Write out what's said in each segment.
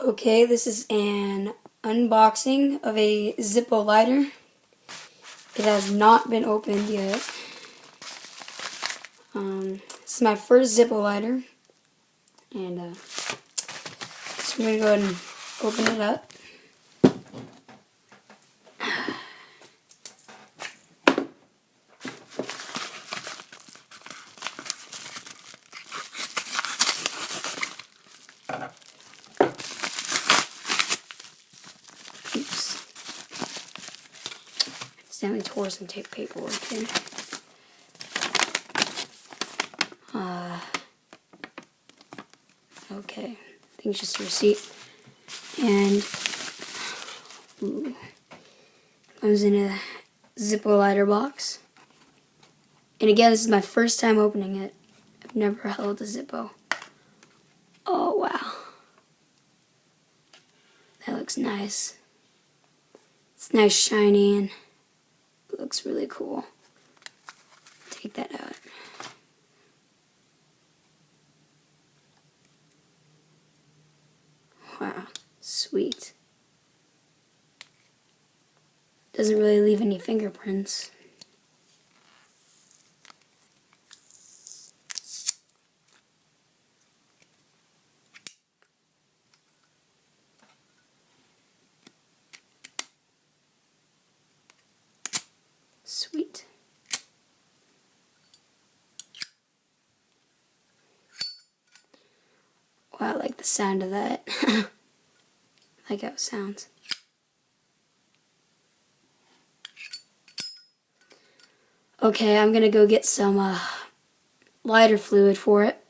Okay, this is an unboxing of a Zippo lighter. It has not been opened yet. This is my first Zippo lighter, and so I'm going to go ahead and open it up. Oops. Accidentally tore some tape paperwork here. Okay, I think it's just a receipt. And comes in a Zippo lighter box. And again, this is my first time opening it. I've never held a Zippo. Oh wow. That looks nice. It's nice, shiny, and it looks really cool. Take that out. Wow, sweet. Doesn't really leave any fingerprints. Sweet. Wow, I like the sound of that. I like how it sounds. Okay, I'm gonna go get some lighter fluid for it.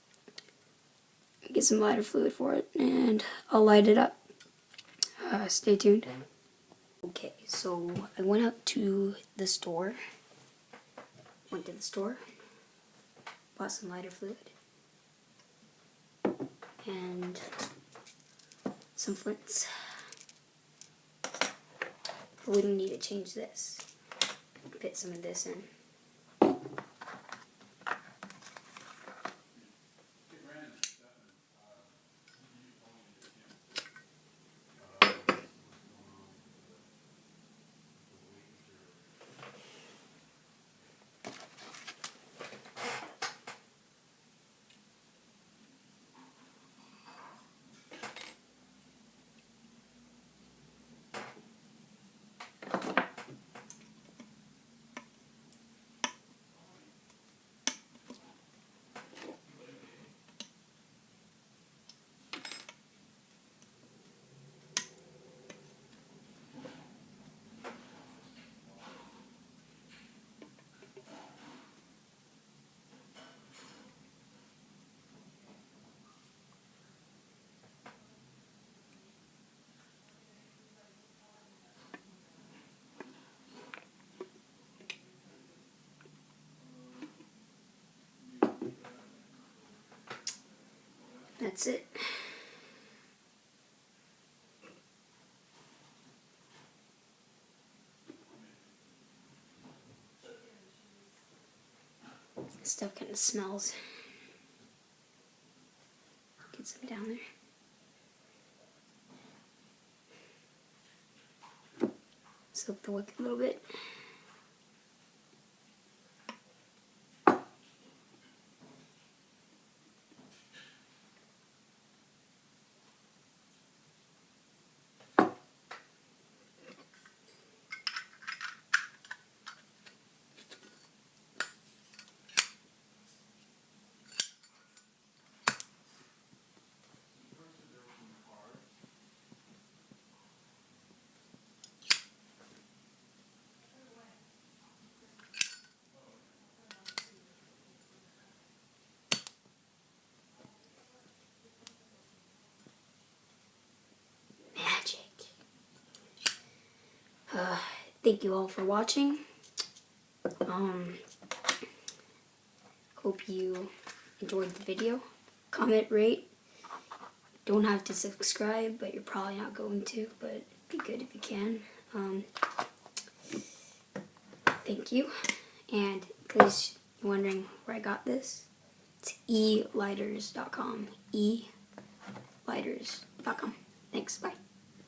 Get some lighter fluid for it, and I'll light it up. Stay tuned. Okay, so I went out to the store. Bought some lighter fluid, and some flints. But we don't need to change this. Fit some of this in. That's it. This stuff kind of smells. Get some down there. Soak the wick a little bit. Thank you all for watching. Hope you enjoyed the video. Comment, rate. Don't have to subscribe, but you're probably not going to, but it'd be good if you can. Thank you. And in case you're wondering where I got this, it's elighters.com. elighters.com. Thanks, bye.